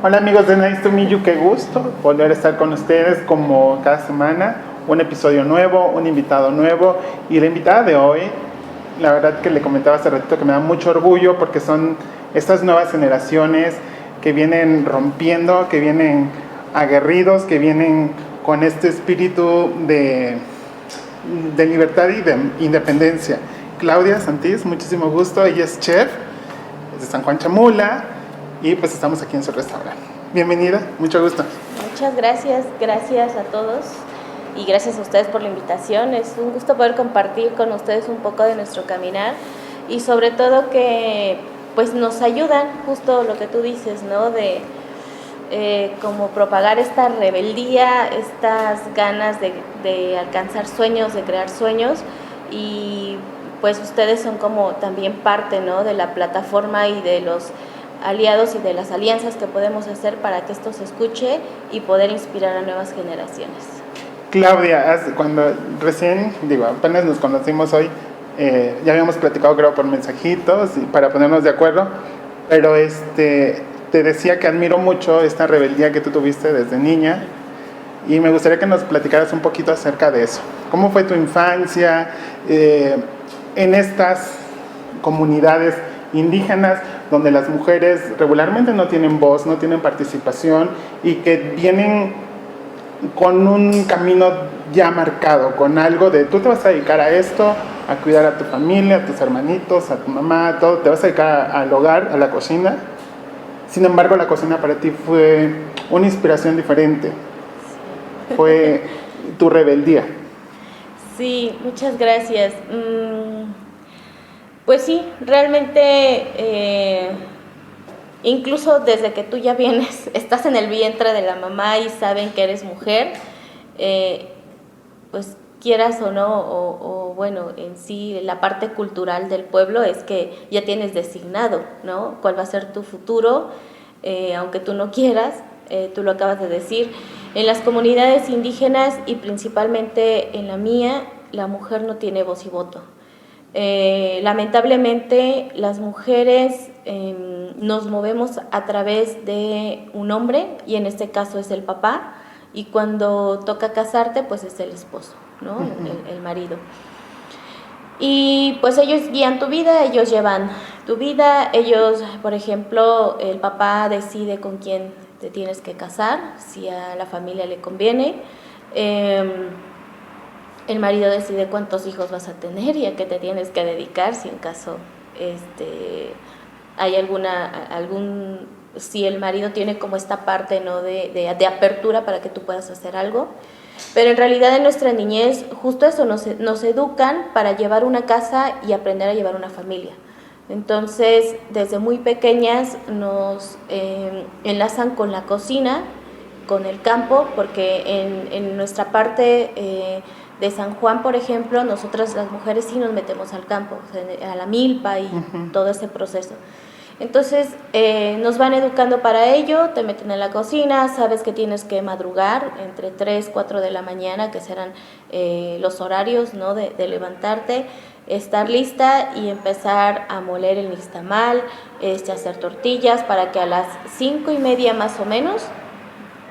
Hola amigos de Nice to Meet You, qué gusto volver a estar con ustedes como cada semana, un episodio nuevo, un invitado nuevo y la invitada de hoy, la verdad que le comentaba hace ratito que me da mucho orgullo porque son estas nuevas generaciones que vienen rompiendo, que vienen aguerridos, que vienen con este espíritu de libertad y de independencia. Claudia Santís, muchísimo gusto, ella es chef de San Juan Chamula y pues estamos aquí en su restaurante. Bienvenida, mucho gusto. Muchas gracias, gracias a todos y gracias a ustedes por la invitación. Es un gusto poder compartir con ustedes un poco de nuestro caminar y sobre todo que pues nos ayudan, justo lo que tú dices, ¿no? De como propagar esta rebeldía, estas ganas de alcanzar sueños, de crear sueños, y pues ustedes son como también parte, ¿no? De la plataforma y de los aliados y de las alianzas que podemos hacer para que esto se escuche y poder inspirar a nuevas generaciones. Claudia, cuando recién, apenas nos conocimos hoy, ya habíamos platicado creo por mensajitos para ponernos de acuerdo, pero te decía que admiro mucho esta rebeldía que tú tuviste desde niña y me gustaría que nos platicaras un poquito acerca de eso. ¿Cómo fue tu infancia en estas comunidades indígenas donde las mujeres regularmente no tienen voz, no tienen participación y que vienen con un camino ya marcado, con algo de tú te vas a dedicar a esto, a cuidar a tu familia, a tus hermanitos, a tu mamá, todo, te vas a dedicar al hogar, a la cocina? Sin embargo, la cocina para ti fue una inspiración diferente, fue tu rebeldía. Sí, muchas gracias. Pues sí, realmente incluso desde que tú ya vienes, estás en el vientre de la mamá y saben que eres mujer, pues quieras o no, o bueno, en sí la parte cultural del pueblo es que ya tienes designado, ¿no? Cuál va a ser tu futuro, aunque tú no quieras, tú lo acabas de decir. En las comunidades indígenas y principalmente en la mía, la mujer no tiene voz y voto. Lamentablemente las mujeres nos movemos a través de un hombre y en este caso es el papá, y cuando toca casarte pues es el esposo, ¿no? El marido. Y pues ellos guían tu vida, ellos llevan tu vida, ellos, por ejemplo, el papá decide con quién te tienes que casar, si a la familia le conviene. El marido decide cuántos hijos vas a tener y a qué te tienes que dedicar, si en caso hay si el marido tiene como esta parte, ¿no? de apertura para que tú puedas hacer algo. Pero en realidad en nuestra niñez justo eso, nos educan para llevar una casa y aprender a llevar una familia. Entonces desde muy pequeñas nos enlazan con la cocina, con el campo, porque en nuestra parte de San Juan, por ejemplo, nosotras las mujeres sí nos metemos al campo, a la milpa y todo ese proceso. Entonces nos van educando para ello, te meten en la cocina, sabes que tienes que madrugar entre 3, 4 de la mañana, que serán los horarios, ¿no? de levantarte, estar lista y empezar a moler el nixtamal, hacer tortillas para que a las 5:30 más o menos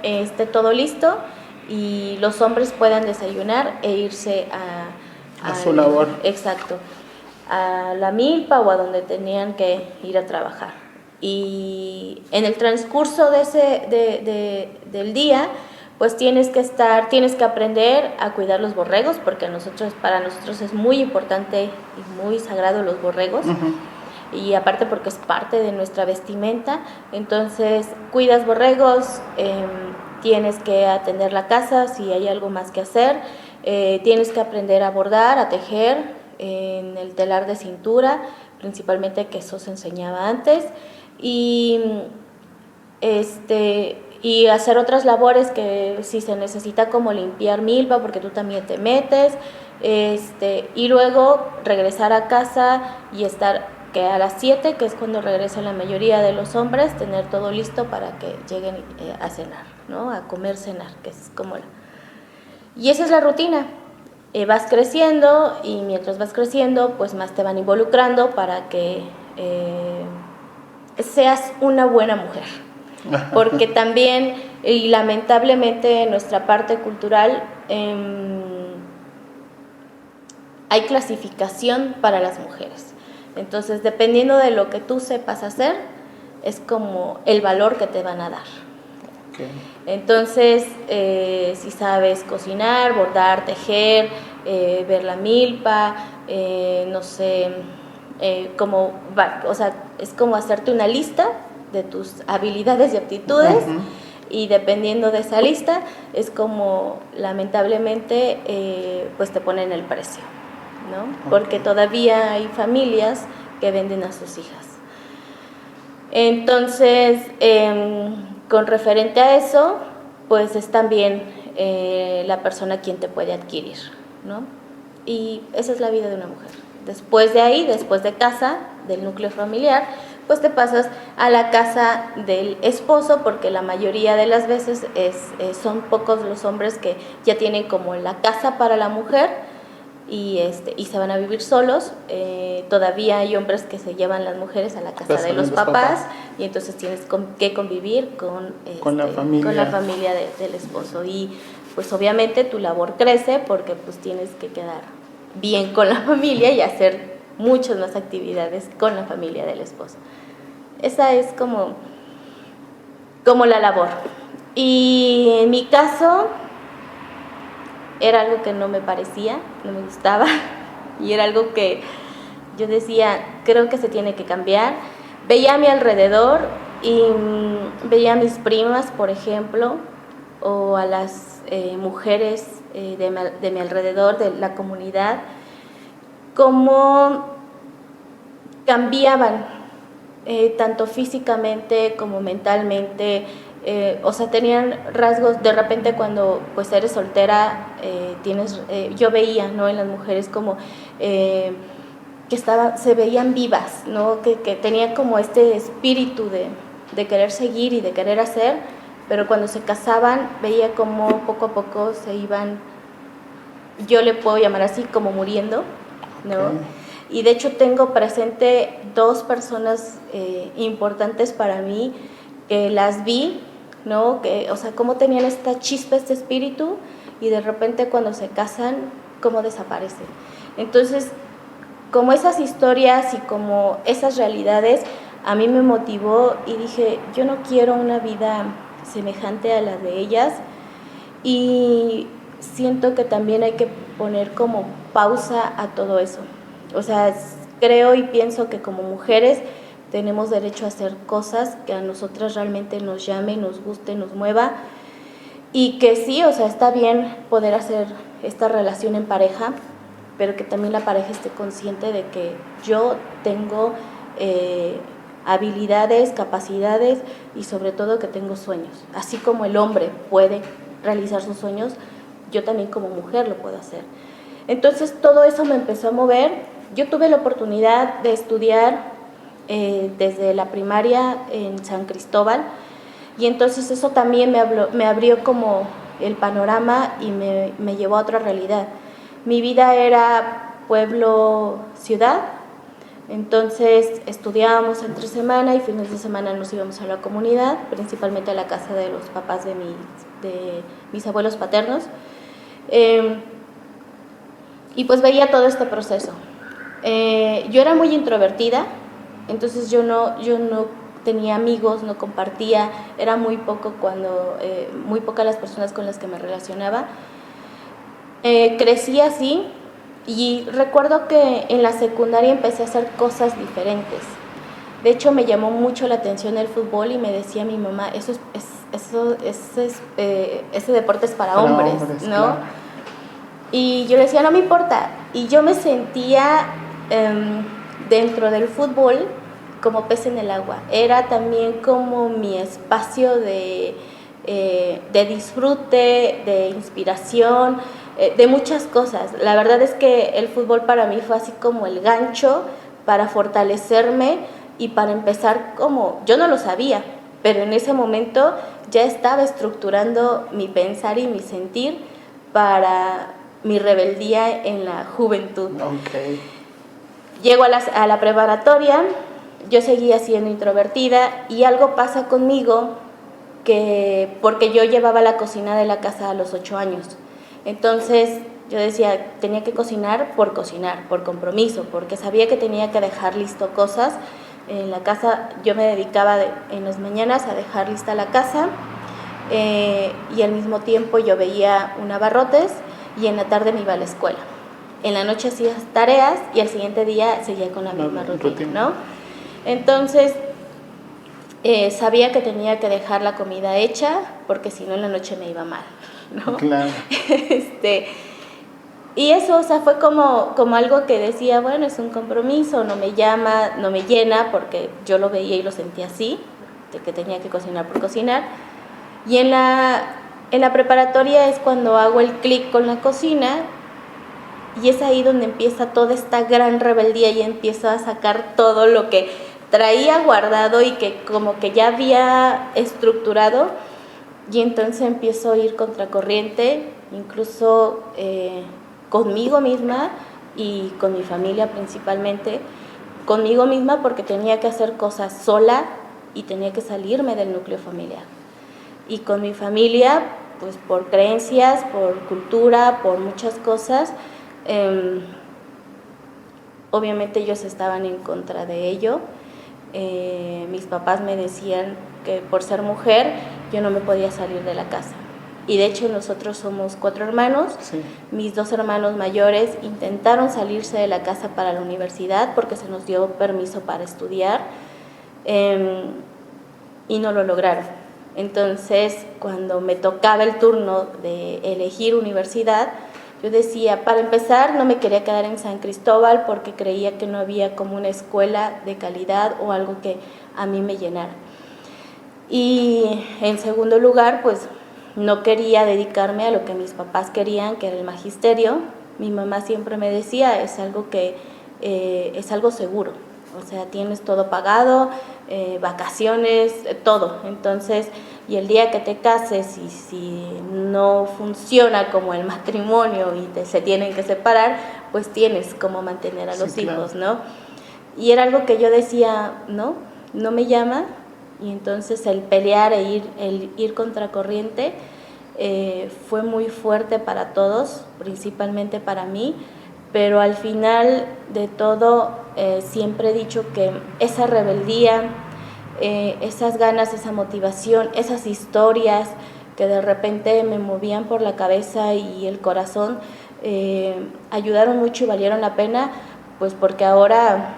esté todo listo y los hombres puedan desayunar e irse a su labor. Exacto, a la milpa o a donde tenían que ir a trabajar. Y en el transcurso del día, pues tienes que aprender a cuidar los borregos, porque para nosotros es muy importante y muy sagrado los borregos. Y aparte porque es parte de nuestra vestimenta, entonces cuidas borregos, tienes que atender la casa si hay algo más que hacer, tienes que aprender a bordar, a tejer en el telar de cintura, principalmente, que eso se enseñaba antes, y hacer otras labores que si se necesita, como limpiar milpa, porque tú también te metes, y luego regresar a casa y estar que a las 7, que es cuando regresa la mayoría de los hombres, tener todo listo para que lleguen a cenar, ¿no? A comer, cenar, que es como Y esa es la rutina. Vas creciendo y mientras vas creciendo, pues más te van involucrando para que seas una buena mujer. porque también, y lamentablemente en nuestra parte cultural, hay clasificación para las mujeres. Entonces, dependiendo de lo que tú sepas hacer, es como el valor que te van a dar. Okay. Entonces, si sabes cocinar, bordar, tejer, ver la milpa, no sé, o sea, es como hacerte una lista de tus habilidades y aptitudes, y dependiendo de esa lista, es como lamentablemente pues te ponen el precio, ¿no? Porque todavía hay familias que venden a sus hijas. Entonces, con referente a eso, pues es también la persona quien te puede adquirir, ¿no? Y esa es la vida de una mujer. Después de ahí, después de casa, del núcleo familiar, pues te pasas a la casa del esposo, porque la mayoría de las veces son pocos los hombres que ya tienen como la casa para la mujer y se van a vivir solos. Todavía hay hombres que se llevan las mujeres a la casa de los papás, y entonces tienes que convivir con la familia del esposo, y pues obviamente tu labor crece porque pues tienes que quedar bien con la familia y hacer muchas más actividades con la familia del esposo. Esa es como la labor. Y en mi caso era algo que no me parecía, no me gustaba, y era algo que yo decía, creo que se tiene que cambiar. Veía a mi alrededor y veía a mis primas, por ejemplo, o a las mujeres de mi alrededor, de la comunidad, cómo cambiaban, tanto físicamente como mentalmente. O sea, tenían rasgos. De repente cuando pues eres soltera, yo veía, ¿no?, en las mujeres como que se veían vivas, ¿no?, que tenían como este espíritu de querer seguir y de querer hacer, pero cuando se casaban veía como poco a poco se iban, yo le puedo llamar así, como muriendo, ¿no? Okay. Y de hecho tengo presente 2 personas importantes para mí, que las vi, ¿no?, o sea, cómo tenían esta chispa, este espíritu, y de repente cuando se casan, cómo desaparecen. Entonces, como esas historias y como esas realidades, a mí me motivó y dije, yo no quiero una vida semejante a la de ellas, y siento que también hay que poner como pausa a todo eso. O sea, creo y pienso que como mujeres tenemos derecho a hacer cosas que a nosotras realmente nos llame, nos guste, nos mueva, y que sí, o sea, está bien poder hacer esta relación en pareja, pero que también la pareja esté consciente de que yo tengo habilidades, capacidades, y sobre todo que tengo sueños. Así como el hombre puede realizar sus sueños, yo también como mujer lo puedo hacer. Entonces todo eso me empezó a mover. Yo tuve la oportunidad de estudiar desde la primaria en San Cristóbal, y entonces eso también me abrió como el panorama y me llevó a otra realidad. Mi vida era pueblo-ciudad, entonces estudiábamos entre semana y fines de semana nos íbamos a la comunidad, principalmente a la casa de los papás de mis abuelos paternos, y pues veía todo este proceso. Yo era muy introvertida, entonces yo no tenía amigos, no compartía, era muy pocas las personas con las que me relacionaba. Crecí así, y recuerdo que en la secundaria empecé a hacer cosas diferentes. De hecho, me llamó mucho la atención el fútbol, y me decía mi mamá, ese deporte es para hombres, ¿no? Claro. Y yo le decía, no me importa. Y yo me sentía dentro del fútbol como pez en el agua. Era también como mi espacio de disfrute, de inspiración, de muchas cosas. La verdad es que el fútbol para mí fue así como el gancho para fortalecerme y para empezar, como yo no lo sabía, pero en ese momento ya estaba estructurando mi pensar y mi sentir para mi rebeldía en la juventud. Okay. Llego a la preparatoria, yo seguía siendo introvertida, y algo pasa conmigo que porque yo llevaba la cocina de la casa a los 8 años. Entonces yo decía, tenía que cocinar, por compromiso, porque sabía que tenía que dejar listo cosas. En la casa yo me dedicaba en las mañanas a dejar lista la casa y al mismo tiempo yo veía un abarrotes y en la tarde me iba a la escuela. En la noche hacía tareas y al siguiente día seguía con la misma rutina, ¿no? Entonces sabía que tenía que dejar la comida hecha porque si no en la noche me iba mal, ¿no? Claro. Y eso, o sea, fue como algo que decía, bueno, es un compromiso, no me llama, no me llena, porque yo lo veía y lo sentía así, de que tenía que cocinar por cocinar. Y en la preparatoria es cuando hago el clic con la cocina y es ahí donde empieza toda esta gran rebeldía y empiezo a sacar todo lo que traía guardado y que como que ya había estructurado, y entonces empiezo a ir contracorriente, incluso conmigo misma y con mi familia principalmente. Conmigo misma porque tenía que hacer cosas sola y tenía que salirme del núcleo familiar. Y con mi familia, pues por creencias, por cultura, por muchas cosas, obviamente ellos estaban en contra de ello. Mis papás me decían que por ser mujer yo no me podía salir de la casa. Y de hecho nosotros somos 4 hermanos. Sí. Mis 2 hermanos mayores intentaron salirse de la casa para la universidad porque se nos dio permiso para estudiar y no lo lograron. Entonces, cuando me tocaba el turno de elegir universidad, yo decía, para empezar, no me quería quedar en San Cristóbal porque creía que no había como una escuela de calidad o algo que a mí me llenara. Y en segundo lugar, pues no quería dedicarme a lo que mis papás querían, que era el magisterio. Mi mamá siempre me decía, es algo seguro, o sea, tienes todo pagado, vacaciones, todo. Entonces, y el día que te cases y si no funciona como el matrimonio y se tienen que separar, pues tienes cómo mantener a los hijos, ¿no? Y era algo que yo decía, no me llama. Y entonces el pelear el ir contracorriente fue muy fuerte para todos, principalmente para mí, pero al final de todo siempre he dicho que esa rebeldía, esas ganas, esa motivación, esas historias que de repente me movían por la cabeza y el corazón, ayudaron mucho y valieron la pena, pues porque ahora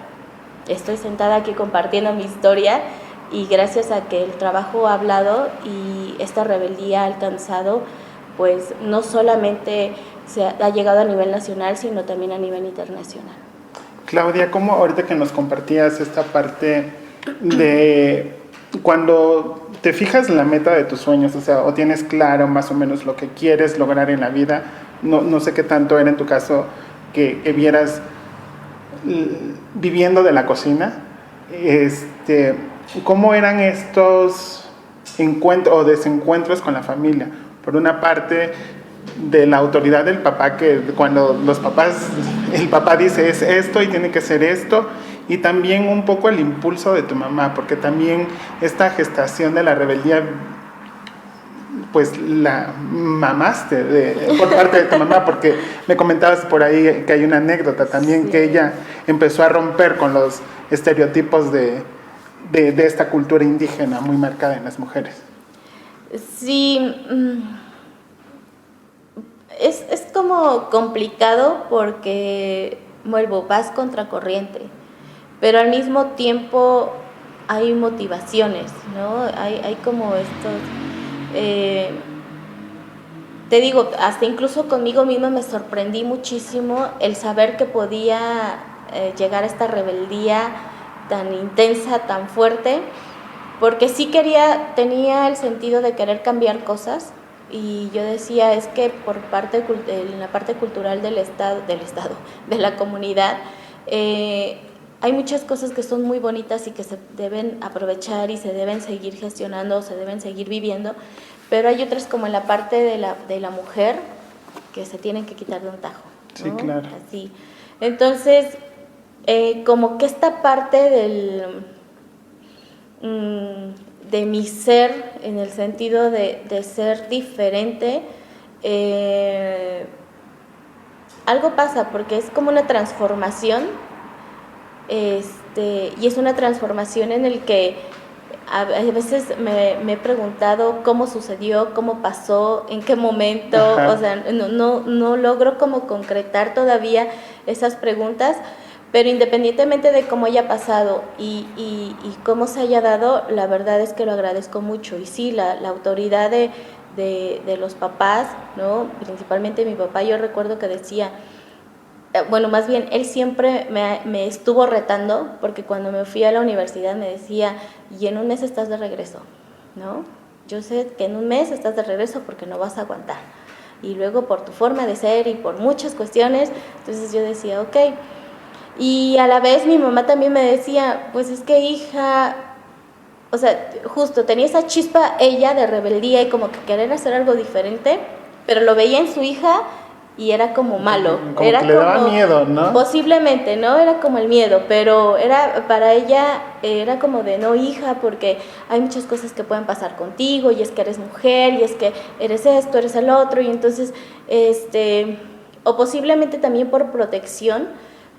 estoy sentada aquí compartiendo mi historia. Y gracias a que el trabajo ha hablado y esta rebeldía ha alcanzado, pues no solamente ha llegado a nivel nacional, sino también a nivel internacional. Claudia, ¿cómo ahorita que nos compartías esta parte de cuando te fijas en la meta de tus sueños, o sea, o tienes claro más o menos lo que quieres lograr en la vida, no sé qué tanto era en tu caso que vieras viviendo de la cocina, ¿cómo eran estos encuentros o desencuentros con la familia? Por una parte, de la autoridad del papá, que cuando el papá dice es esto y tiene que ser esto, y también un poco el impulso de tu mamá, porque también esta gestación de la rebeldía, pues la mamaste por parte de tu mamá, porque me comentabas por ahí que hay una anécdota también, sí, que ella empezó a romper con los estereotipos de esta cultura indígena muy marcada en las mujeres. Sí, es como complicado porque vas contracorriente, pero al mismo tiempo hay motivaciones, ¿no? Hay como estos... te digo, hasta incluso conmigo misma me sorprendí muchísimo el saber que podía llegar a esta rebeldía tan intensa, tan fuerte, porque sí tenía el sentido de querer cambiar cosas, y yo decía, es que en la parte cultural del estado, de la comunidad, hay muchas cosas que son muy bonitas y que se deben aprovechar y se deben seguir gestionando, se deben seguir viviendo, pero hay otras como en la parte de la mujer que se tienen que quitar de un tajo, ¿no? Sí, claro. Así. Entonces, como que esta parte de mi ser, en el sentido de ser diferente, algo pasa porque es como una transformación, y es una transformación en el que a veces me he preguntado cómo sucedió, cómo pasó, en qué momento. Ajá. O sea, no logro como concretar todavía esas preguntas, pero independientemente de cómo haya pasado y cómo se haya dado, la verdad es que lo agradezco mucho. Y sí, la autoridad de los papás, ¿no? Principalmente mi papá, yo recuerdo que decía, bueno, más bien, él siempre me estuvo retando, porque cuando me fui a la universidad me decía, y en un mes estás de regreso, ¿no? Yo sé que en un mes estás de regreso porque no vas a aguantar. Y luego por tu forma de ser y por muchas cuestiones, entonces yo decía, ok. Y a la vez mi mamá también me decía, pues es que hija, o sea, justo tenía esa chispa ella de rebeldía y como que querer hacer algo diferente, pero lo veía en su hija y era como malo. Como era que le daba miedo, ¿no? Posiblemente, ¿no? Era como el miedo, pero era para ella era como de no, hija, porque hay muchas cosas que pueden pasar contigo, y es que eres mujer, y es que eres esto, eres el otro, y entonces, o posiblemente también por protección,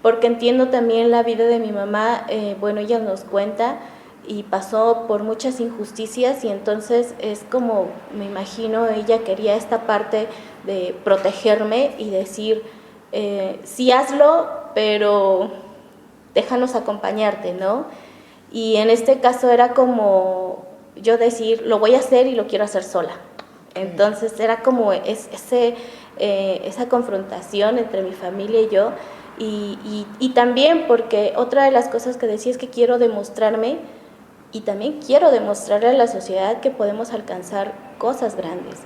porque entiendo también la vida de mi mamá, bueno, ella nos cuenta, y pasó por muchas injusticias, y entonces es como, me imagino, ella quería esta parte de protegerme y decir, sí hazlo, pero déjanos acompañarte, ¿no? Y en este caso era como yo decir, lo voy a hacer y lo quiero hacer sola. Entonces era como esa confrontación entre mi familia y yo, y también porque otra de las cosas que decía es que quiero demostrarme, y también quiero demostrarle a la sociedad que podemos alcanzar cosas grandes.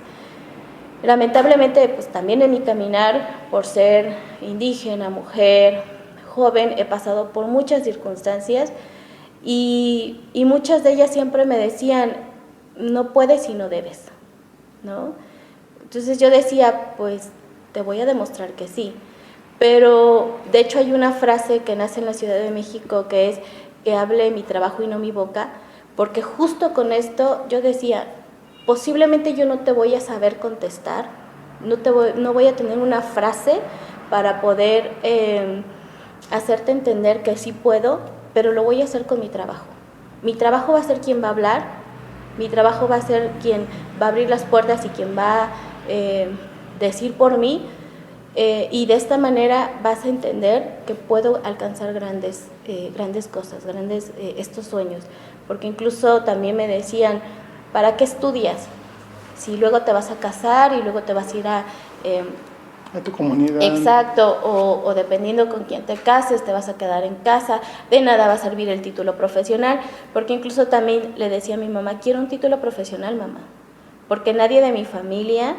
Lamentablemente, pues también en mi caminar, por ser indígena, mujer, joven, he pasado por muchas circunstancias, y muchas de ellas siempre me decían, no puedes y no debes, ¿no? Entonces yo decía, pues te voy a demostrar que sí. Pero de hecho hay una frase que nace en la Ciudad de México que es que hable mi trabajo y no mi boca, porque justo con esto yo decía, posiblemente yo no te voy a saber contestar, no voy a tener una frase para poder hacerte entender que sí puedo, pero lo voy a hacer con mi trabajo. Mi trabajo va a ser quien va a hablar, mi trabajo va a ser quien va a abrir las puertas y quien va a decir por mí, y de esta manera vas a entender que puedo alcanzar grandes cosas, estos sueños. Porque incluso también me decían, ¿para qué estudias? Si luego te vas a casar y luego te vas a ir a tu comunidad. Exacto, o dependiendo con quién te cases, te vas a quedar en casa, de nada va a servir el título profesional, porque incluso también le decía a mi mamá, quiero un título profesional, mamá, porque nadie de mi familia,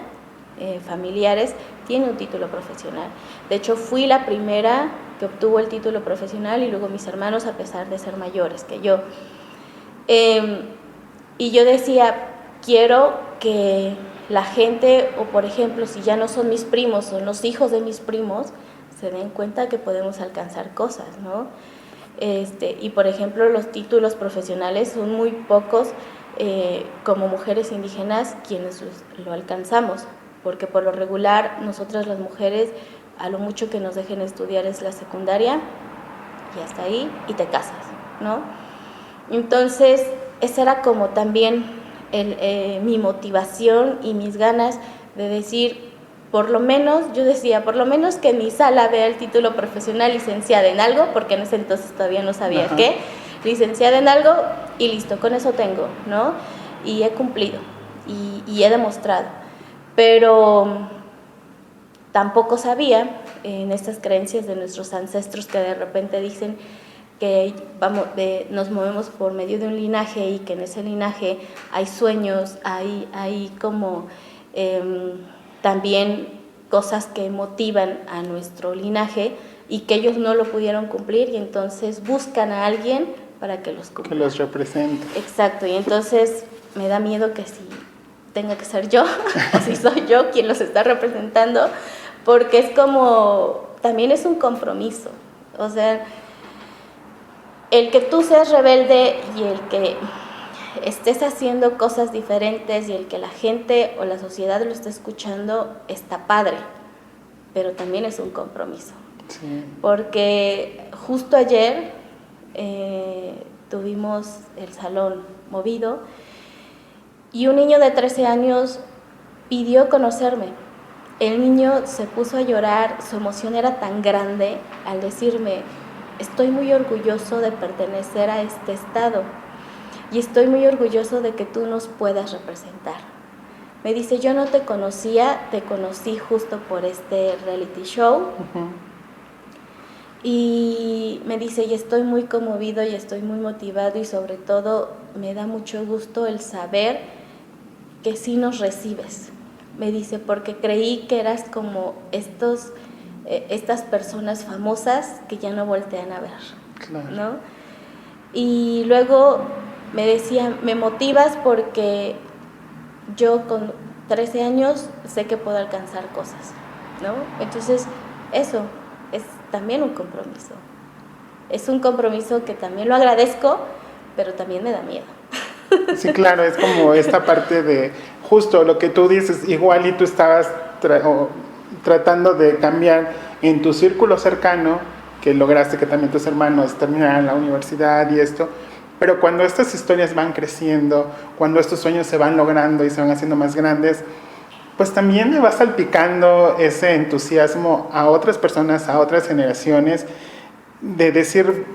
familiares, tiene un título profesional. De hecho, fui la primera que obtuvo el título profesional, y luego mis hermanos, a pesar de ser mayores que yo. Y yo decía, quiero que la gente, o por ejemplo, si ya no son mis primos, son los hijos de mis primos, se den cuenta que podemos alcanzar cosas, ¿no? Y por ejemplo, los títulos profesionales son muy pocos, como mujeres indígenas, quienes lo alcanzamos, porque por lo regular, nosotras las mujeres, a lo mucho que nos dejen estudiar es la secundaria, y hasta ahí, y te casas, ¿no? Entonces, esa era como también mi motivación y mis ganas de decir, por lo menos, yo decía, por lo menos que mi sala vea el título profesional, licenciada en algo, porque en ese entonces todavía no sabía Ajá. qué, licenciada en algo, y listo, con eso tengo, ¿no? Y he cumplido, y he demostrado. Pero tampoco sabía, en estas creencias de nuestros ancestros que de repente dicen que nos movemos por medio de un linaje, y que en ese linaje hay sueños, hay como también cosas que motivan a nuestro linaje, y que ellos no lo pudieron cumplir, y entonces buscan a alguien para que los cumpla. Que los represente. Exacto, y entonces me da miedo que si tenga que ser yo, o si soy yo quien los está representando, porque es como, también es un compromiso, o sea, el que tú seas rebelde y el que estés haciendo cosas diferentes y el que la gente o la sociedad lo esté escuchando está padre, pero también es un compromiso. Sí. Porque justo ayer tuvimos el salón movido y un niño de 13 años pidió conocerme. El niño se puso a llorar, su emoción era tan grande al decirme, estoy muy orgulloso de pertenecer a este estado y estoy muy orgulloso de que tú nos puedas representar. Me dice, yo no te conocía, te conocí justo por este reality show. Uh-huh. Y me dice, y estoy muy conmovido y estoy muy motivado y sobre todo me da mucho gusto el saber que sí nos recibes. Me dice, porque creí que eras como estas personas famosas que ya no voltean a ver, Claro. ¿no? Y luego me decía, me motivas porque yo con 13 años sé que puedo alcanzar cosas, ¿no? Entonces, eso es también un compromiso. Es un compromiso que también lo agradezco, pero también me da miedo. Sí, claro, es como esta parte de justo lo que tú dices, igual y tú estabas tratando de cambiar en tu círculo cercano, que lograste que también tus hermanos terminaran la universidad y esto, pero cuando estas historias van creciendo, cuando estos sueños se van logrando y se van haciendo más grandes, pues también le va salpicando ese entusiasmo a otras personas, a otras generaciones, de decir,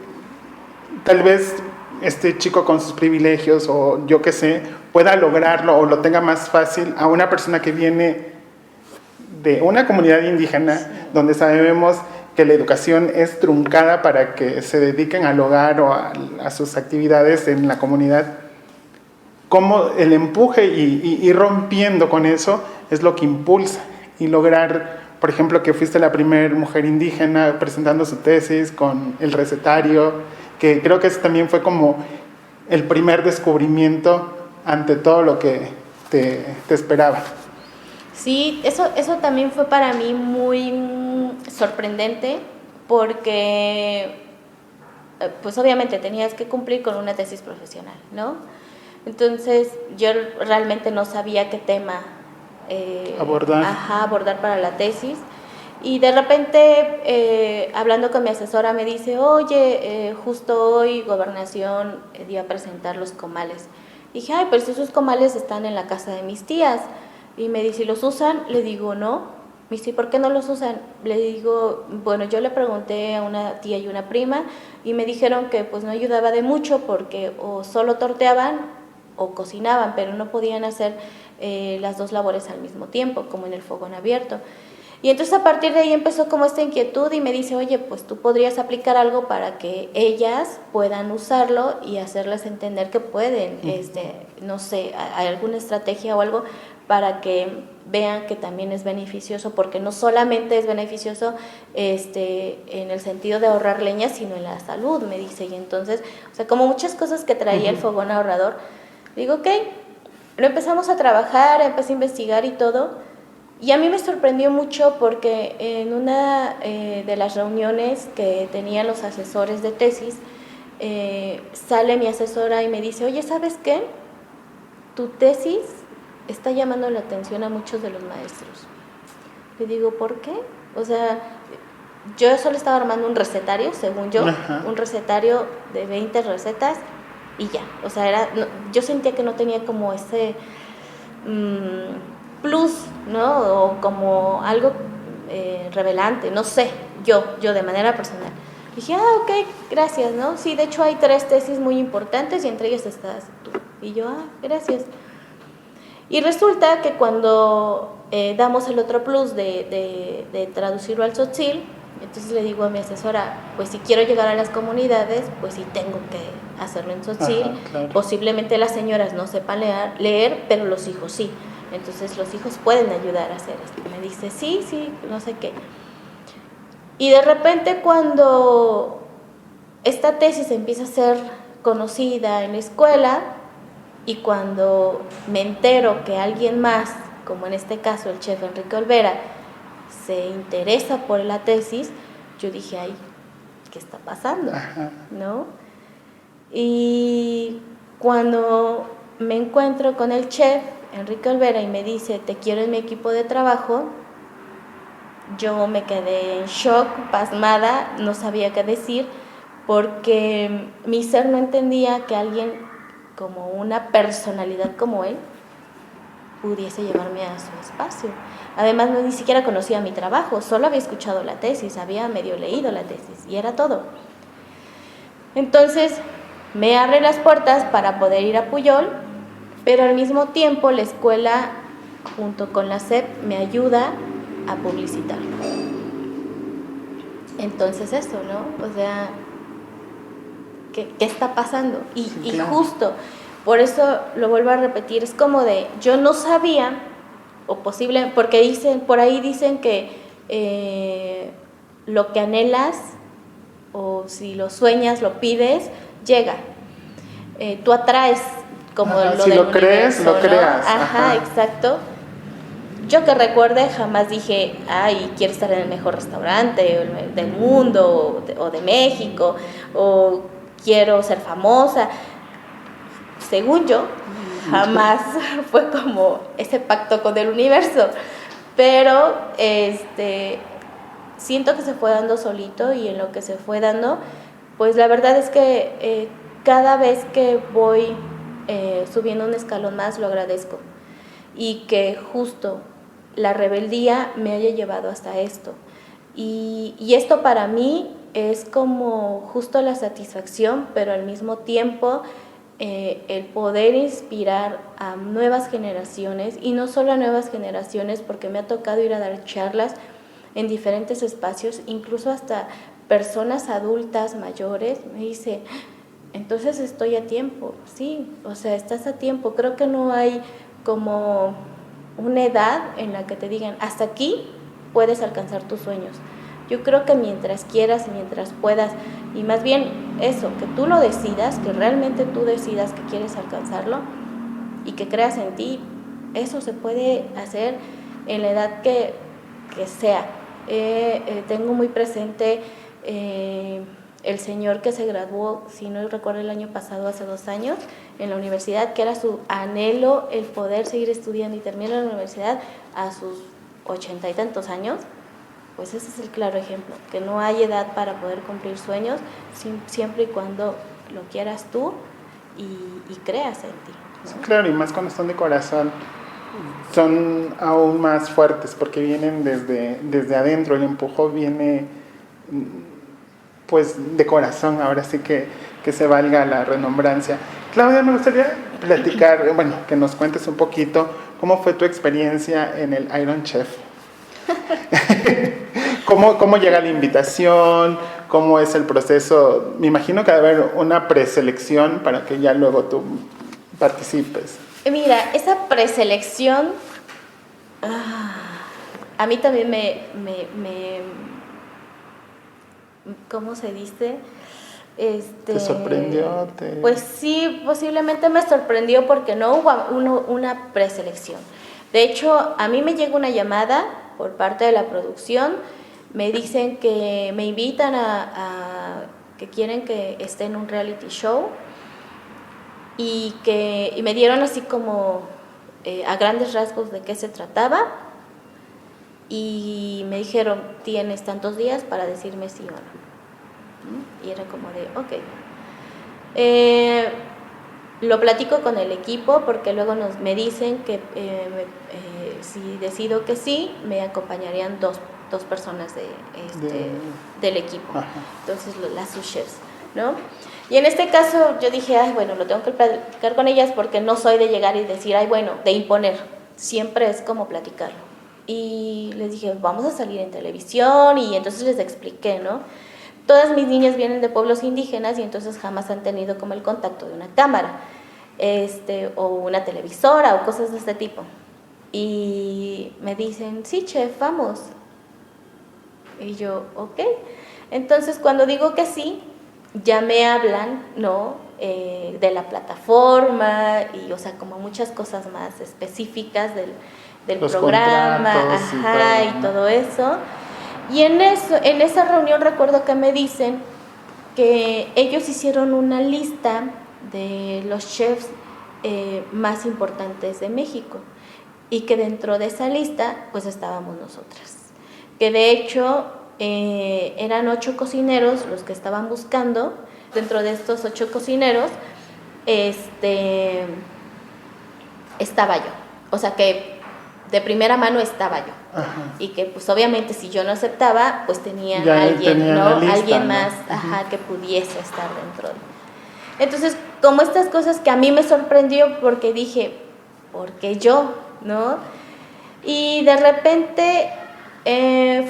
tal vez este chico con sus privilegios o yo qué sé, pueda lograrlo o lo tenga más fácil a una persona que viene de una comunidad indígena, sí, donde sabemos que la educación es truncada para que se dediquen al hogar o a sus actividades en la comunidad. Cómo el empuje y ir rompiendo con eso es lo que impulsa y lograr, por ejemplo, que fuiste la primera mujer indígena presentando su tesis con el recetario, que creo que ese también fue como el primer descubrimiento ante todo lo que te esperaba. Sí, eso también fue para mí muy sorprendente porque, pues obviamente tenías que cumplir con una tesis profesional, ¿no? Entonces yo realmente no sabía qué tema abordar para la tesis. Y de repente, hablando con mi asesora, me dice, oye, justo hoy Gobernación dio a presentar los comales. Dije, ay, pero si esos comales están en la casa de mis tías. Y me dice, ¿los usan? Le digo, no. Me dice, ¿por qué no los usan? Le digo, bueno, yo le pregunté a una tía y una prima y me dijeron que pues no ayudaba de mucho porque o solo torteaban o cocinaban, pero no podían hacer las dos labores al mismo tiempo, como en el fogón abierto. Y entonces a partir de ahí empezó como esta inquietud y me dice, oye, pues tú podrías aplicar algo para que ellas puedan usarlo y hacerles entender que pueden, no sé, hay alguna estrategia o algo para que vean que también es beneficioso, porque no solamente es beneficioso en el sentido de ahorrar leña, sino en la salud, me dice. Y entonces, o sea, como muchas cosas que traía el fogón ahorrador, digo, ok, lo empezamos a trabajar, empecé a investigar y todo. Y a mí me sorprendió mucho porque en una de las reuniones que tenían los asesores de tesis, sale mi asesora y me dice, oye, ¿sabes qué? Tu tesis está llamando la atención a muchos de los maestros. Le digo, ¿por qué? O sea, yo solo estaba armando un recetario, según yo, un recetario de 20 recetas y ya. O sea, yo sentía que no tenía como ese plus, ¿no? O como algo revelante, no sé, yo de manera personal. Dije, ok, gracias, ¿no? Sí, de hecho hay 3 tesis muy importantes y entre ellas estás tú. Y yo, gracias. Y resulta que cuando damos el otro plus de traducirlo al tzotzil, entonces le digo a mi asesora, pues si quiero llegar a las comunidades, pues sí tengo que hacerlo en tzotzil. Claro. Posiblemente las señoras no sepan leer, pero los hijos sí. Entonces los hijos pueden ayudar a hacer esto. Me dice, sí, no sé qué. Y de repente cuando esta tesis empieza a ser conocida en la escuela y cuando me entero que alguien más, como en este caso el chef Enrique Olvera, se interesa por la tesis, yo dije, ay, ¿qué está pasando? ¿No? Y Cuando me encuentro con el chef, Enrique Olvera, y me dice, te quiero en mi equipo de trabajo, yo me quedé en shock, pasmada, no sabía qué decir, porque mi ser no entendía que alguien como una personalidad como él pudiese llevarme a su espacio. Además, ni siquiera conocía mi trabajo, solo había escuchado la tesis, había medio leído la tesis y era todo. Entonces, me abre las puertas para poder ir a Pujol, pero al mismo tiempo la escuela, junto con la SEP, me ayuda a publicitar. Entonces eso, ¿no? O sea, ¿qué está pasando? Y justo, por eso lo vuelvo a repetir, es como de, yo no sabía, o posible, porque por ahí dicen que lo que anhelas, o si lo sueñas, lo pides, llega. Tú atraes como si lo crees, universo, lo creas. Ajá, exacto. Yo que recuerde jamás dije, ay, quiero estar en el mejor restaurante del mundo o de México, o quiero ser famosa. Según yo, jamás fue como ese pacto con el universo, pero siento que se fue dando solito, y en lo que se fue dando, pues la verdad es que cada vez que voy subiendo un escalón más lo agradezco, y que justo la rebeldía me haya llevado hasta esto, y esto para mí es como justo la satisfacción, pero al mismo tiempo el poder inspirar a nuevas generaciones, y no solo a nuevas generaciones, porque me ha tocado ir a dar charlas en diferentes espacios, incluso hasta personas adultas mayores, me dice, entonces estoy a tiempo. Sí, o sea, estás a tiempo. Creo que no hay como una edad en la que te digan, hasta aquí puedes alcanzar tus sueños. Yo creo que mientras quieras, mientras puedas, y más bien eso, que tú lo decidas, que realmente tú decidas que quieres alcanzarlo y que creas en ti, eso se puede hacer en la edad que sea. Tengo muy presente el señor que se graduó, si no recuerdo, el año pasado, hace 2 años, en la universidad, que era su anhelo el poder seguir estudiando y terminar la universidad a sus 80 y tantos años. Pues ese es el claro ejemplo, que no hay edad para poder cumplir sueños, siempre y cuando lo quieras tú y creas en ti, ¿no? Sí, claro, y más cuando son de corazón, son aún más fuertes porque vienen desde adentro, el empujón viene pues de corazón, ahora sí que se valga la renombrancia. Claudia, me gustaría platicar, bueno, que nos cuentes un poquito cómo fue tu experiencia en el Iron Chef. ¿Cómo llega la invitación? ¿Cómo es el proceso? Me imagino que debe haber una preselección para que ya luego tú participes. Mira, esa preselección a mí también me ¿cómo se dice? ¿Te sorprendió? Pues sí, posiblemente me sorprendió porque no hubo una preselección. De hecho, a mí me llega una llamada por parte de la producción, me dicen que me invitan que quieren que esté en un reality show, y me dieron así como a grandes rasgos de qué se trataba, y me dijeron, tienes tantos días para decirme sí o no. Y era como de, ok. Lo platico con el equipo, porque luego me dicen que si decido que sí, me acompañarían dos personas del equipo. Ajá. Entonces las sous-chefs, ¿no? Y en este caso yo dije, bueno, lo tengo que platicar con ellas, porque no soy de llegar y decir, bueno, de imponer. Siempre es como platicarlo. Y les dije, vamos a salir en televisión, y entonces les expliqué, ¿no? Todas mis niñas vienen de pueblos indígenas, y entonces jamás han tenido como el contacto de una cámara, o una televisora, o cosas de este tipo. Y me dicen, sí, chef, vamos. Y yo, ok. Entonces, cuando digo que sí, ya me hablan, ¿no? De la plataforma, y, o sea, como muchas cosas más específicas del programa, y todo eso. Y en esa reunión recuerdo que me dicen que ellos hicieron una lista de los chefs más importantes de México, y que dentro de esa lista pues estábamos nosotras, que de hecho eran 8 cocineros los que estaban buscando. Dentro de estos 8 cocineros estaba yo, o sea que de primera mano estaba yo. Ajá. Y que pues obviamente si yo no aceptaba, pues tenía alguien, ¿no? Lista, alguien más, ¿no? Ajá, que pudiese estar dentro de. Entonces, como estas cosas que a mí me sorprendió, porque dije, ¿por qué yo? ¿No? Y de repente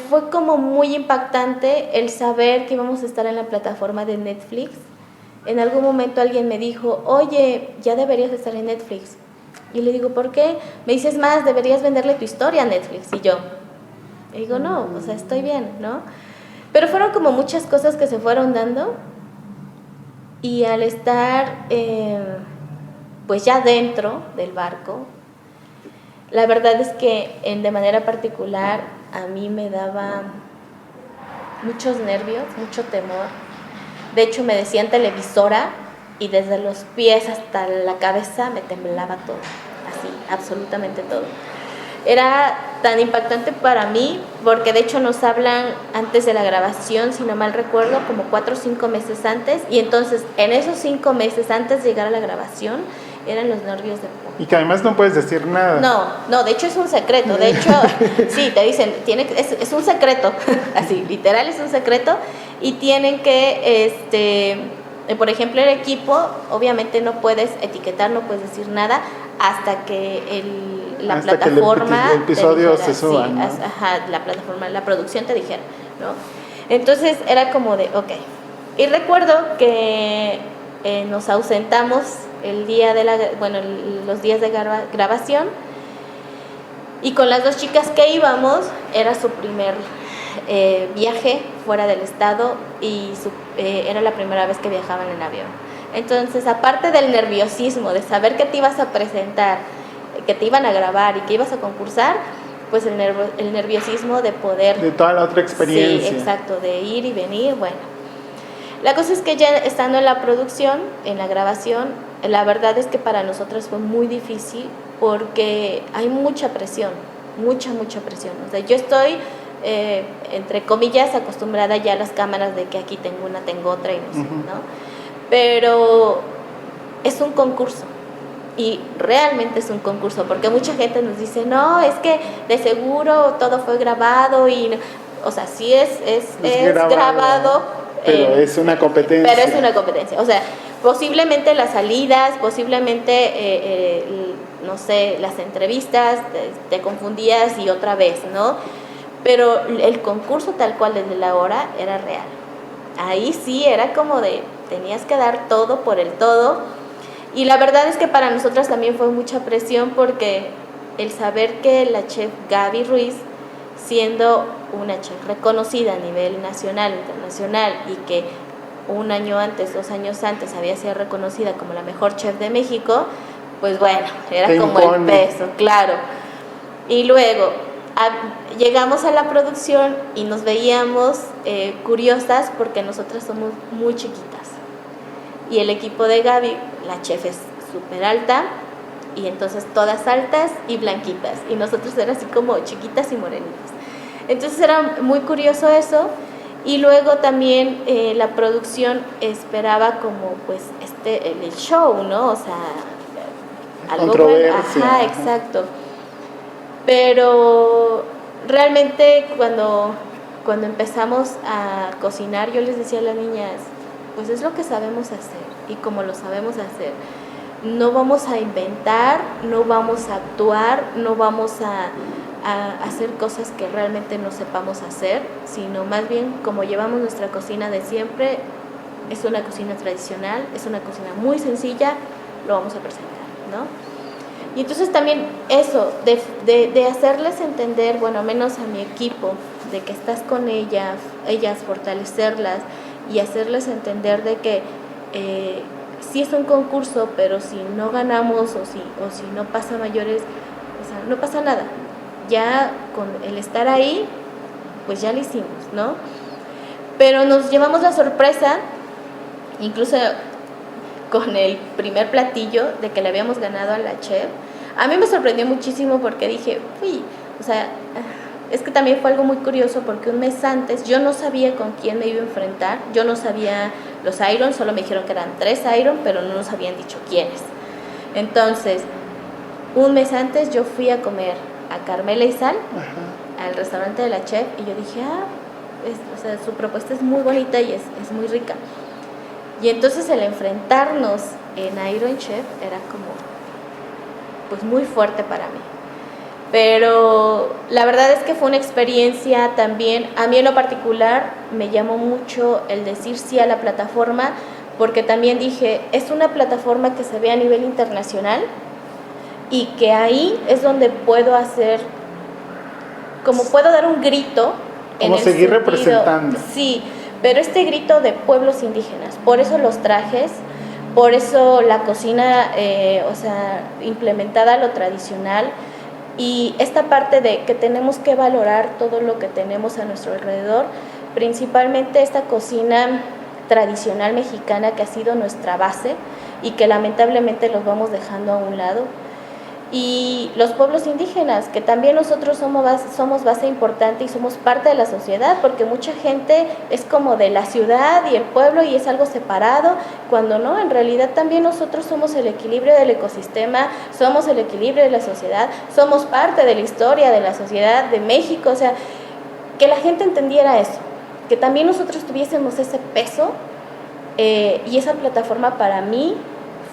fue como muy impactante el saber que íbamos a estar en la plataforma de Netflix. En algún momento alguien me dijo, oye, ya deberías estar en Netflix. Y le digo, ¿por qué? Me dices más, deberías venderle tu historia a Netflix. Y yo, le digo, no, o sea, estoy bien, ¿no? Pero fueron como muchas cosas que se fueron dando. Y al estar, pues ya dentro del barco, la verdad es que de manera particular a mí me daba muchos nervios, mucho temor. De hecho, me decían televisora y desde los pies hasta la cabeza me temblaba todo, así, absolutamente todo. Era tan impactante para mí porque de hecho nos hablan antes de la grabación, si no mal recuerdo, como 4 o 5 meses antes, y entonces en esos 5 meses antes de llegar a la grabación eran los nervios de punta. Y que además no puedes decir nada. No, de hecho es un secreto, de hecho, sí, te dicen, es un secreto, así, literal es un secreto, y tienen que, por ejemplo, el equipo, obviamente no puedes etiquetar, no puedes decir nada hasta que la plataforma que el episodio dijera, se suba, sí, ¿no? Ajá, la plataforma, la producción te dijera, ¿no? Entonces era como de, ok. Y recuerdo que nos ausentamos el día de los días de grabación, y con las 2 chicas que íbamos, era su primer viaje fuera del estado y era la primera vez que viajaban en avión. Entonces, aparte del nerviosismo de saber que te ibas a presentar, que te iban a grabar y que ibas a concursar, pues el nerviosismo de poder... De toda la otra experiencia. Sí, exacto, de ir y venir, bueno. La cosa es que ya estando en la producción, en la grabación, la verdad es que para nosotras fue muy difícil porque hay mucha presión, mucha presión. O sea, yo estoy, entre comillas, acostumbrada ya a las cámaras de que aquí tengo una, tengo otra y no sé, ¿no? Pero es un concurso. Y realmente es un concurso, porque mucha gente nos dice, no, es que de seguro todo fue grabado y... O sea, sí es grabado, pero es una competencia. Pero es una competencia. O sea, posiblemente las salidas, posiblemente, no sé, las entrevistas, te confundías y otra vez, ¿no? Pero el concurso tal cual desde la hora era real. Ahí sí era como de, tenías que dar todo por el todo. Y la verdad es que para nosotras también fue mucha presión porque el saber que la chef Gaby Ruiz, siendo una chef reconocida a nivel nacional, internacional, y que 1 año antes, 2 años antes había sido reconocida como la mejor chef de México, pues bueno, era como el peso, claro. Y luego llegamos a la producción y nos veíamos curiosas porque nosotras somos muy chiquitas. Y el equipo de Gaby, la chef es súper alta, y entonces todas altas y blanquitas, y nosotros eran así como chiquitas y morenitas. Entonces era muy curioso eso. Y luego también la producción esperaba como pues el show, ¿no? O sea, algo bueno. Ajá, exacto. Pero realmente cuando empezamos a cocinar, yo les decía a las niñas, pues es lo que sabemos hacer, y como lo sabemos hacer, no vamos a inventar, no vamos a actuar, no vamos a hacer cosas que realmente no sepamos hacer, sino más bien como llevamos nuestra cocina de siempre, es una cocina tradicional, es una cocina muy sencilla, lo vamos a presentar, ¿no? Y entonces también eso, de hacerles entender, bueno, menos a mi equipo, de que estás con ellas, fortalecerlas y hacerles entender de que sí es un concurso, pero si no ganamos o si no pasa mayores, o sea, no pasa nada. Ya con el estar ahí, pues ya lo hicimos, ¿no? Pero nos llevamos la sorpresa, incluso con el primer platillo de que le habíamos ganado a la chef, a mí me sorprendió muchísimo porque dije, uy, o sea, es que también fue algo muy curioso porque un mes antes yo no sabía con quién me iba a enfrentar, yo no sabía los Iron, solo me dijeron que eran 3 Iron, pero no nos habían dicho quiénes. Entonces, un mes antes yo fui a comer a Carmela y Sal, al restaurante de la chef, y yo dije, o sea, su propuesta es muy bonita y es muy rica. Y entonces el enfrentarnos en Iron Chef era como, pues muy fuerte para mí. Pero la verdad es que fue una experiencia también, a mí en lo particular me llamó mucho el decir sí a la plataforma, porque también dije, es una plataforma que se ve a nivel internacional y que ahí es donde puedo hacer, como puedo dar un grito. Como seguir representando. Sí, pero este grito de pueblos indígenas, por eso los trajes, por eso la cocina, o sea, implementada a lo tradicional, y esta parte de que tenemos que valorar todo lo que tenemos a nuestro alrededor, principalmente esta cocina tradicional mexicana que ha sido nuestra base y que lamentablemente los vamos dejando a un lado. Y los pueblos indígenas, que también nosotros somos base importante y somos parte de la sociedad, porque mucha gente es como de la ciudad y el pueblo y es algo separado, cuando no, en realidad también nosotros somos el equilibrio del ecosistema, somos el equilibrio de la sociedad, somos parte de la historia de la sociedad de México, o sea, que la gente entendiera eso, que también nosotros tuviésemos ese peso, y esa plataforma para mí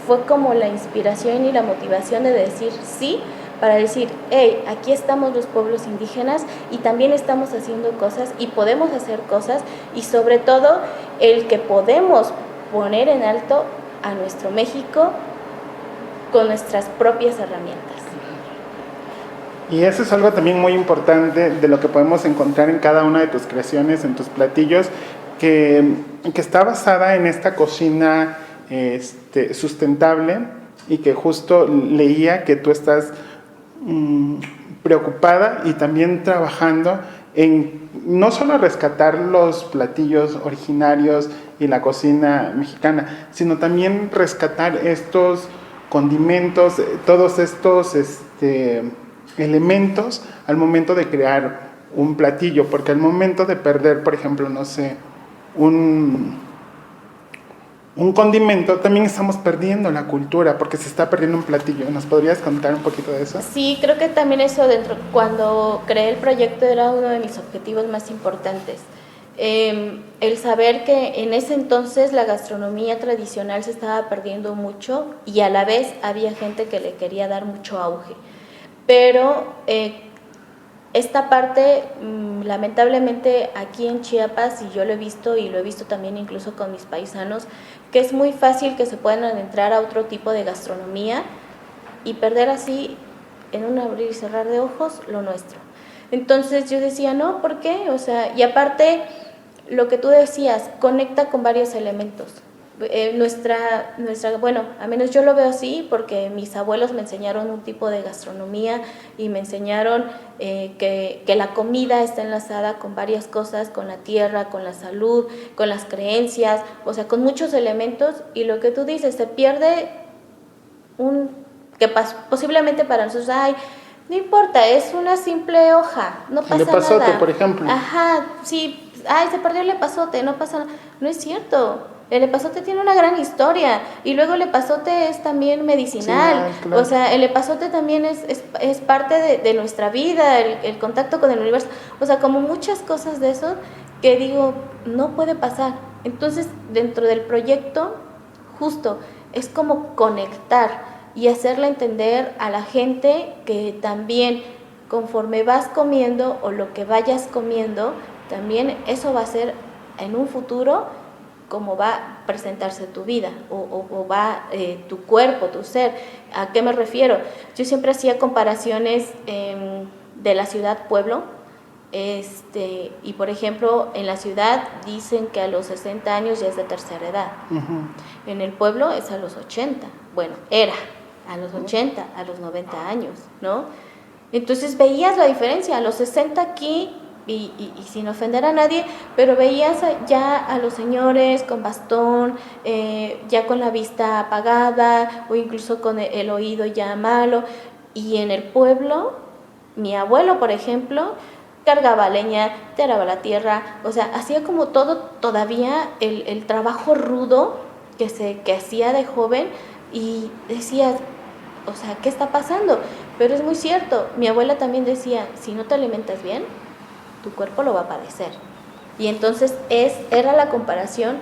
fue como la inspiración y la motivación de decir sí, para decir, hey, aquí estamos los pueblos indígenas y también estamos haciendo cosas y podemos hacer cosas, y sobre todo el que podemos poner en alto a nuestro México con nuestras propias herramientas. Y eso es algo también muy importante de lo que podemos encontrar en cada una de tus creaciones, en tus platillos, que está basada en esta cocina sustentable, y que justo leía que tú estás preocupada y también trabajando en no solo rescatar los platillos originarios y la cocina mexicana, sino también rescatar estos condimentos, todos estos elementos al momento de crear un platillo, porque al momento de perder, por ejemplo, no sé, un condimento, también estamos perdiendo la cultura, porque se está perdiendo un platillo. ¿Nos podrías contar un poquito de eso? Sí, creo que también eso cuando creé el proyecto era uno de mis objetivos más importantes. El saber que en ese entonces la gastronomía tradicional se estaba perdiendo mucho y a la vez había gente que le quería dar mucho auge. Pero esta parte, lamentablemente aquí en Chiapas, y yo lo he visto y lo he visto también incluso con mis paisanos, que es muy fácil que se puedan adentrar a otro tipo de gastronomía y perder así en un abrir y cerrar de ojos lo nuestro. Entonces yo decía, no, ¿por qué? O sea, y aparte lo que tú decías, conecta con varios elementos. Bueno, al menos yo lo veo así porque mis abuelos me enseñaron un tipo de gastronomía y me enseñaron que la comida está enlazada con varias cosas, con la tierra, con la salud, con las creencias, o sea, con muchos elementos, y lo que tú dices, se pierde posiblemente para nosotros, ay, no importa, es una simple hoja, no pasa nada. El epazote, por ejemplo. Ajá, sí, ay, se perdió el epazote, no pasa nada. No es cierto. El epazote tiene una gran historia, y luego el epazote es también medicinal, sí, claro. O sea, el epazote también es parte de nuestra vida, el contacto con el universo, o sea, como muchas cosas de eso que digo, no puede pasar. Entonces, dentro del proyecto, justo, es como conectar y hacerle entender a la gente que también conforme vas comiendo o lo que vayas comiendo, también eso va a ser en un futuro cómo va a presentarse tu vida o va tu cuerpo, tu ser. ¿A qué me refiero? Yo siempre hacía comparaciones de la ciudad-pueblo, y por ejemplo, en la ciudad dicen que a los 60 años ya es de tercera edad. Uh-huh. En el pueblo es a los 80, bueno, era a los 80, a los 90 años, ¿no? Entonces veías la diferencia, a los 60 aquí y sin ofender a nadie, pero veías ya a los señores con bastón, ya con la vista apagada o incluso con el oído ya malo. Y en el pueblo, mi abuelo, por ejemplo, cargaba leña, te araba la tierra, o sea, hacía como todo, todavía el trabajo rudo que hacía de joven, y decías, o sea, ¿qué está pasando? Pero es muy cierto, mi abuela también decía, si no te alimentas bien, tu cuerpo lo va a padecer. Y entonces era la comparación,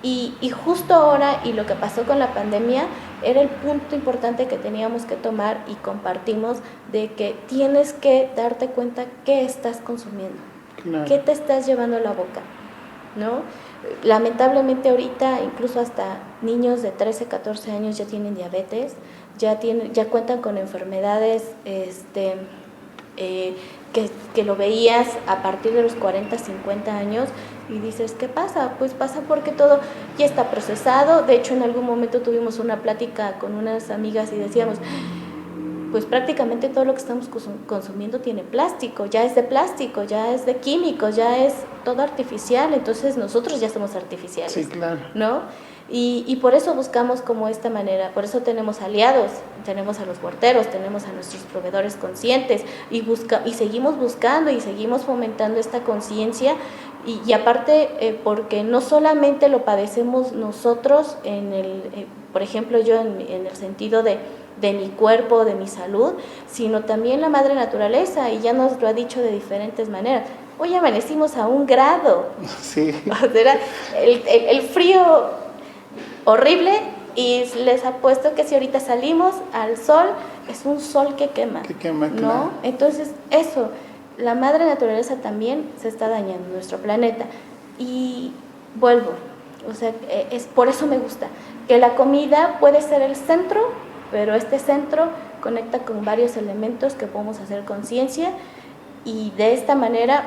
y justo ahora, y lo que pasó con la pandemia, era el punto importante que teníamos que tomar y compartimos, de que tienes que darte cuenta qué estás consumiendo, claro, qué te estás llevando a la boca, ¿no? Lamentablemente ahorita incluso hasta niños de 13, 14 años ya tienen diabetes, ya cuentan con enfermedades que lo veías a partir de los 40, 50 años, y dices, ¿qué pasa? Pues pasa porque todo ya está procesado. De hecho, en algún momento tuvimos una plática con unas amigas y decíamos, pues prácticamente todo lo que estamos consumiendo tiene plástico, ya es de plástico, ya es de químicos, ya es todo artificial, entonces nosotros ya somos artificiales. Sí, claro. ¿No? Y por eso buscamos como esta manera, por eso tenemos aliados, tenemos a los huerteros, tenemos a nuestros proveedores conscientes, y seguimos buscando y seguimos fomentando esta conciencia, y aparte porque no solamente lo padecemos nosotros, por ejemplo yo en el sentido de mi cuerpo, de mi salud, sino también la madre naturaleza, y ya nos lo ha dicho de diferentes maneras. Hoy amanecimos a 1 grado. Sí. O sea, el frío horrible, y les apuesto que si ahorita salimos al sol, es un sol que quema. Que quema, ¿no? claro. Entonces, eso, la madre naturaleza también se está dañando, nuestro planeta. Y vuelvo, o sea, es por eso me gusta, que la comida puede ser el centro, pero este centro conecta con varios elementos que podemos hacer conciencia, y de esta manera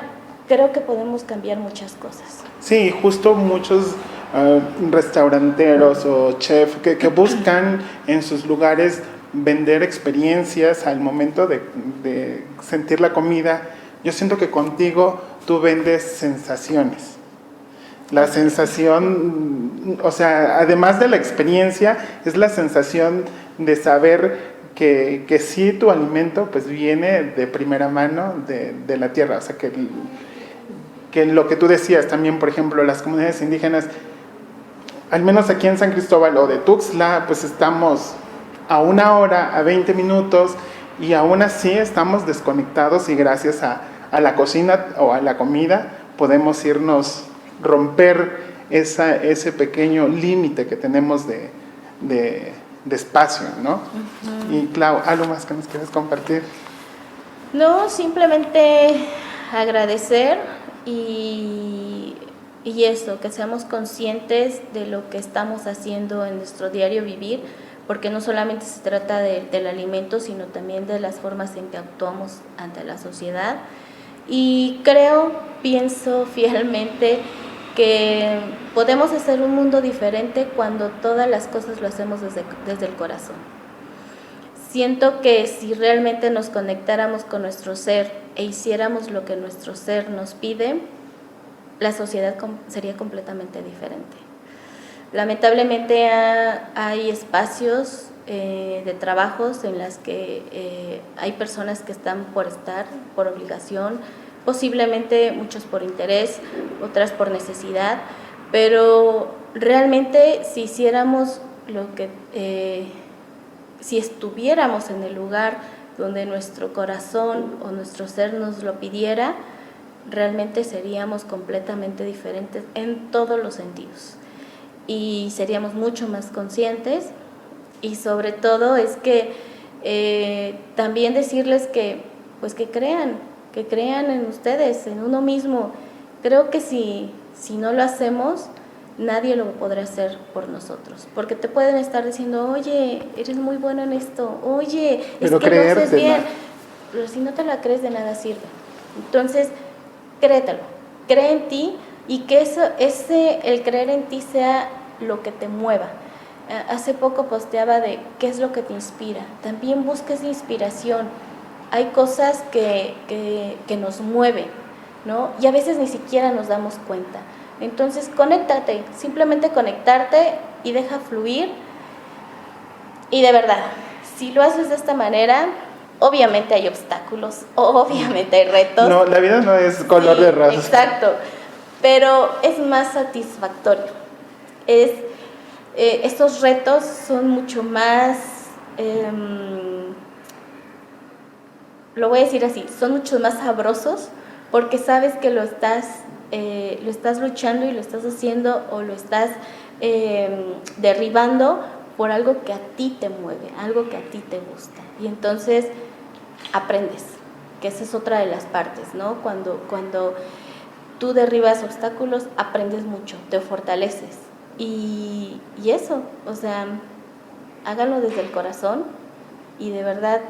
creo que podemos cambiar muchas cosas. Sí, justo muchos restauranteros o chefs que buscan en sus lugares vender experiencias al momento de sentir la comida. Yo siento que contigo tú vendes sensaciones. La sensación, o sea, además de la experiencia, es la sensación de saber que sí, tu alimento pues viene de primera mano de la tierra. O sea, que lo que tú decías también, por ejemplo, las comunidades indígenas, al menos aquí en San Cristóbal o de Tuxtla, pues estamos a 1 hora, a 20 minutos, y aún así estamos desconectados, y gracias a la cocina o a la comida podemos romper ese pequeño límite que tenemos de espacio, ¿no? Uh-huh. Y Clau, ¿algo más que nos quieres compartir? No, simplemente agradecer y eso, que seamos conscientes de lo que estamos haciendo en nuestro diario vivir, porque no solamente se trata del alimento, sino también de las formas en que actuamos ante la sociedad. Y pienso fielmente que podemos hacer un mundo diferente cuando todas las cosas lo hacemos desde el corazón. Siento que si realmente nos conectáramos con nuestro ser e hiciéramos lo que nuestro ser nos pide, la sociedad sería completamente diferente. Lamentablemente hay espacios de trabajos en las que hay personas que están por estar, por obligación, posiblemente muchos por interés, otras por necesidad, pero realmente si hiciéramos si estuviéramos en el lugar donde nuestro corazón o nuestro ser nos lo pidiera, realmente seríamos completamente diferentes en todos los sentidos, y seríamos mucho más conscientes. Y sobre todo es que también decirles que crean en ustedes, en uno mismo. Creo que si no lo hacemos, nadie lo podrá hacer por nosotros, porque te pueden estar diciendo, oye, eres muy bueno en esto, oye, pero es que lo haces bien, pero si no te la crees, de nada sirve. Entonces, créetelo, cree en ti, y que el creer en ti sea lo que te mueva. Hace poco posteaba de qué es lo que te inspira. También busques inspiración. Hay cosas que nos mueven, ¿no? Y a veces ni siquiera nos damos cuenta. Entonces, conéctate, simplemente conectarte y deja fluir. Y de verdad, si lo haces de esta manera, obviamente hay obstáculos, obviamente hay retos. No, la vida no es color de rosa. Exacto, pero es más satisfactorio. Estos retos son mucho más, lo voy a decir así, son mucho más sabrosos porque sabes que lo estás luchando y lo estás haciendo o lo estás derribando por algo que a ti te mueve, algo que a ti te gusta. Y entonces aprendes, que esa es otra de las partes, ¿no? Cuando tú derribas obstáculos, aprendes mucho, te fortaleces. Y eso, o sea, háganlo desde el corazón y de verdad,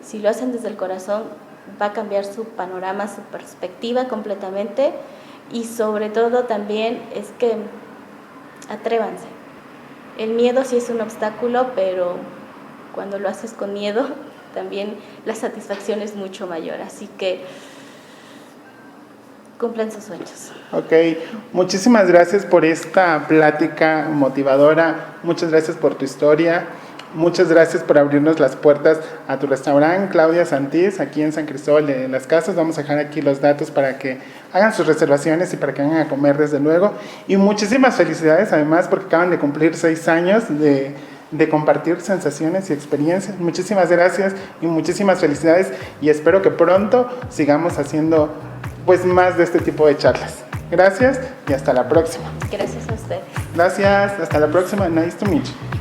si lo hacen desde el corazón, va a cambiar su panorama, su perspectiva completamente y sobre todo también es que atrévanse. El miedo sí es un obstáculo, pero cuando lo haces con miedo, también la satisfacción es mucho mayor, así que cumplan sus sueños. Ok, muchísimas gracias por esta plática motivadora, muchas gracias por tu historia, muchas gracias por abrirnos las puertas a tu restaurante, Claudia Santís, aquí en San Cristóbal de las Casas. Vamos a dejar aquí los datos para que hagan sus reservaciones y para que vengan a comer desde luego. Y muchísimas felicidades además porque acaban de cumplir 6 años de compartir sensaciones y experiencias. Muchísimas gracias y muchísimas felicidades y espero que pronto sigamos haciendo pues más de este tipo de charlas. Gracias y hasta la próxima. Gracias a ustedes. Gracias, hasta la próxima. Nice to meet you.